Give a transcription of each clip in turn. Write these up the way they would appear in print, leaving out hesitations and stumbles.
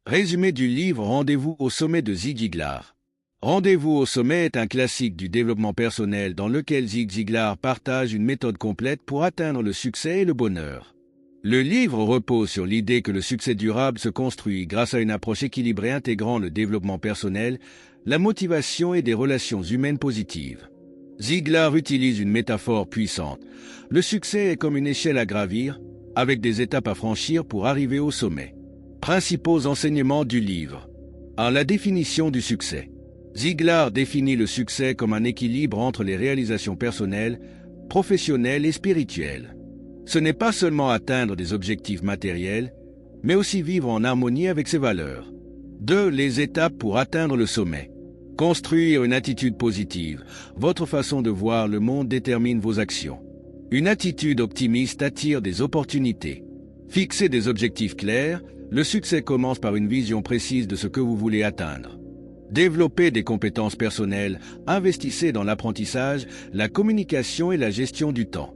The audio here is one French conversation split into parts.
Résumé du livre Rendez-vous au sommet de Zig Ziglar. Rendez-vous au sommet est un classique du développement personnel dans lequel Zig Ziglar partage une méthode complète pour atteindre le succès et le bonheur. Le livre repose sur l'idée que le succès durable se construit grâce à une approche équilibrée intégrant le développement personnel, la motivation et des relations humaines positives. Ziglar utilise une métaphore puissante. Le succès est comme une échelle à gravir, avec des étapes à franchir pour arriver au sommet. Principaux enseignements du livre. 1. La définition du succès. Ziglar définit le succès comme un équilibre entre les réalisations personnelles, professionnelles et spirituelles. Ce n'est pas seulement atteindre des objectifs matériels, mais aussi vivre en harmonie avec ses valeurs. 2. Les étapes pour atteindre le sommet. Construire une attitude positive. Votre façon de voir le monde détermine vos actions. Une attitude optimiste attire des opportunités. Fixer des objectifs clairs. Le succès commence par une vision précise de ce que vous voulez atteindre. Développer des compétences personnelles, investissez dans l'apprentissage, la communication et la gestion du temps.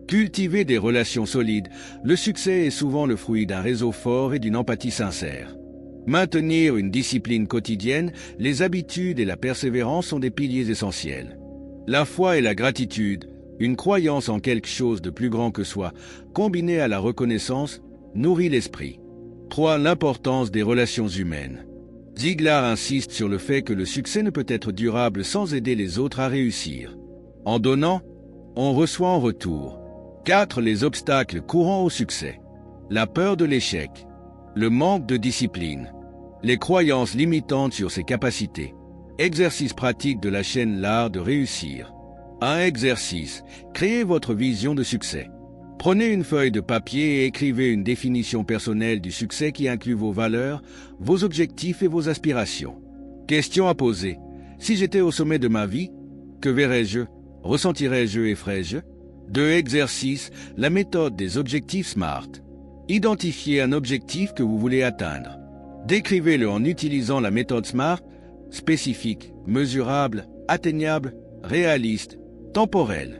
Cultiver des relations solides, le succès est souvent le fruit d'un réseau fort et d'une empathie sincère. Maintenir une discipline quotidienne, les habitudes et la persévérance sont des piliers essentiels. La foi et la gratitude, une croyance en quelque chose de plus grand que soi, combinée à la reconnaissance, nourrit l'esprit. 3. L'importance des relations humaines. Ziglar insiste sur le fait que le succès ne peut être durable sans aider les autres à réussir. En donnant, on reçoit en retour. 4. Les obstacles courants au succès. La peur de l'échec. Le manque de discipline. Les croyances limitantes sur ses capacités. Exercice pratique de la chaîne L'Art de réussir. 1. Exercice. Créez votre vision de succès. Prenez une feuille de papier et écrivez une définition personnelle du succès qui inclut vos valeurs, vos objectifs et vos aspirations. Question à poser. Si j'étais au sommet de ma vie, que verrais-je, ressentirais-je et ferais-je? 2. Exercice. La méthode des objectifs SMART. Identifiez un objectif que vous voulez atteindre. Décrivez-le en utilisant la méthode SMART, spécifique, mesurable, atteignable, réaliste, temporel.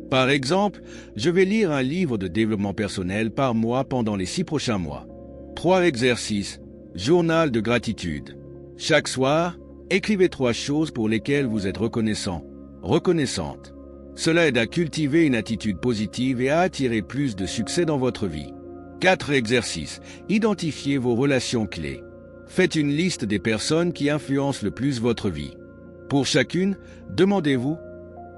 Par exemple, je vais lire un livre de développement personnel par mois pendant les 6 prochains mois. 3. Exercices. Journal de gratitude. Chaque soir, écrivez 3 choses pour lesquelles vous êtes reconnaissant, reconnaissante. Cela aide à cultiver une attitude positive et à attirer plus de succès dans votre vie. 4. Exercices. Identifiez vos relations clés. Faites une liste des personnes qui influencent le plus votre vie. Pour chacune, demandez-vous: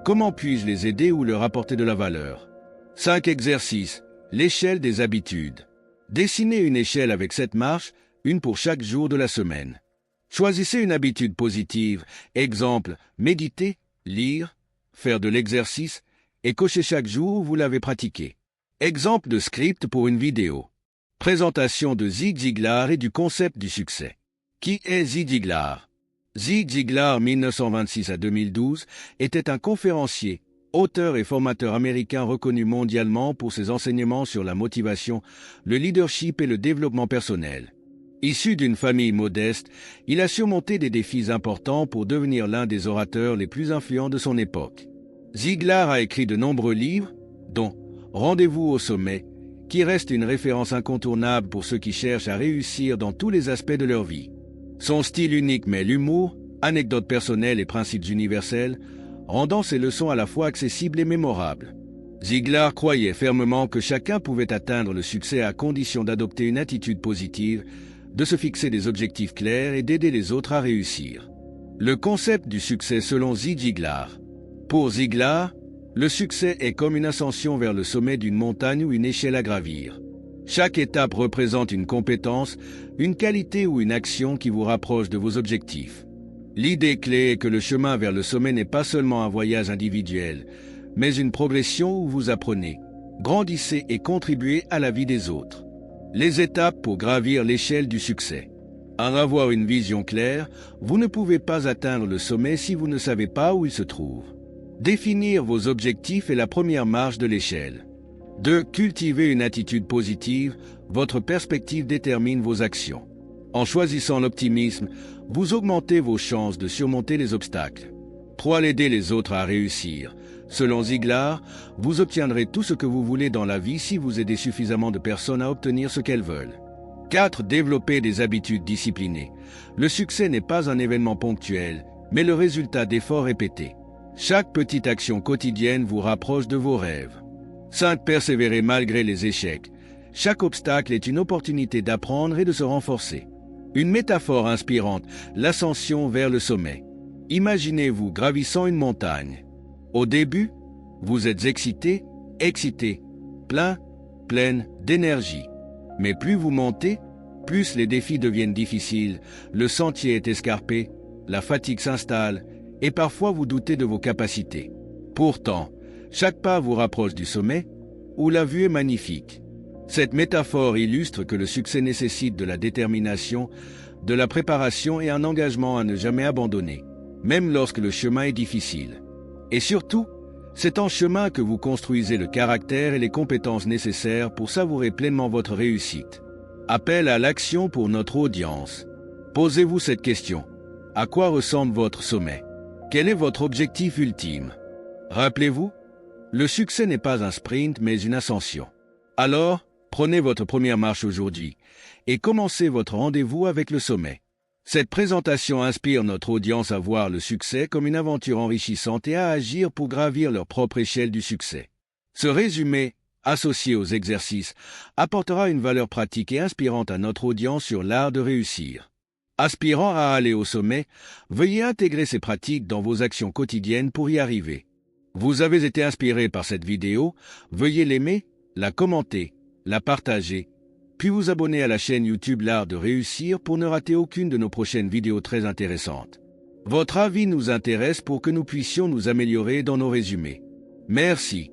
comment puis-je les aider ou leur apporter de la valeur? 5. Exercices. L'échelle des habitudes. Dessinez une échelle avec 7 marches, une pour chaque jour de la semaine. Choisissez une habitude positive, exemple, méditer, lire, faire de l'exercice, et cochez chaque jour où vous l'avez pratiqué. Exemple de script pour une vidéo. Présentation de Zig Ziglar et du concept du succès. Qui est Zig Ziglar? Zig Ziglar, 1926 à 2012, était un conférencier, auteur et formateur américain reconnu mondialement pour ses enseignements sur la motivation, le leadership et le développement personnel. Issu d'une famille modeste, il a surmonté des défis importants pour devenir l'un des orateurs les plus influents de son époque. Ziglar a écrit de nombreux livres, dont Rendez-vous au sommet, qui reste une référence incontournable pour ceux qui cherchent à réussir dans tous les aspects de leur vie. Son style unique mêle l'humour, anecdotes personnelles et principes universels, rendant ses leçons à la fois accessibles et mémorables. Ziglar croyait fermement que chacun pouvait atteindre le succès à condition d'adopter une attitude positive, de se fixer des objectifs clairs et d'aider les autres à réussir. Le concept du succès selon Zig Ziglar. Pour Ziglar, le succès est comme une ascension vers le sommet d'une montagne ou une échelle à gravir. Chaque étape représente une compétence, une qualité ou une action qui vous rapproche de vos objectifs. L'idée clé est que le chemin vers le sommet n'est pas seulement un voyage individuel, mais une progression où vous apprenez, grandissez et contribuez à la vie des autres. Les étapes pour gravir l'échelle du succès. En avoir une vision claire, vous ne pouvez pas atteindre le sommet si vous ne savez pas où il se trouve. Définir vos objectifs est la première marche de l'échelle. 2. Cultiver une attitude positive, votre perspective détermine vos actions. En choisissant l'optimisme, vous augmentez vos chances de surmonter les obstacles. 3. Aider les autres à réussir. Selon Ziglar, vous obtiendrez tout ce que vous voulez dans la vie si vous aidez suffisamment de personnes à obtenir ce qu'elles veulent. 4. Développer des habitudes disciplinées. Le succès n'est pas un événement ponctuel, mais le résultat d'efforts répétés. Chaque petite action quotidienne vous rapproche de vos rêves. 5. Persévérer malgré les échecs. Chaque obstacle est une opportunité d'apprendre et de se renforcer. Une métaphore inspirante, l'ascension vers le sommet. Imaginez-vous gravissant une montagne. Au début, vous êtes excité, pleine d'énergie. Mais plus vous montez, plus les défis deviennent difficiles, le sentier est escarpé, la fatigue s'installe et parfois vous doutez de vos capacités. Pourtant, chaque pas vous rapproche du sommet où la vue est magnifique. Cette métaphore illustre que le succès nécessite de la détermination, de la préparation et un engagement à ne jamais abandonner, même lorsque le chemin est difficile. Et surtout, c'est en chemin que vous construisez le caractère et les compétences nécessaires pour savourer pleinement votre réussite. Appel à l'action pour notre audience. Posez-vous cette question. À quoi ressemble votre sommet? Quel est votre objectif ultime? Rappelez-vous, le succès n'est pas un sprint mais une ascension. Alors, prenez votre première marche aujourd'hui et commencez votre rendez-vous avec le sommet. Cette présentation inspire notre audience à voir le succès comme une aventure enrichissante et à agir pour gravir leur propre échelle du succès. Ce résumé, associé aux exercices, apportera une valeur pratique et inspirante à notre audience sur l'art de réussir. Aspirant à aller au sommet, veuillez intégrer ces pratiques dans vos actions quotidiennes pour y arriver. Vous avez été inspiré par cette vidéo, veuillez l'aimer, la commenter, la partager, puis vous abonner à la chaîne YouTube L'Art de Réussir pour ne rater aucune de nos prochaines vidéos très intéressantes. Votre avis nous intéresse pour que nous puissions nous améliorer dans nos résumés. Merci.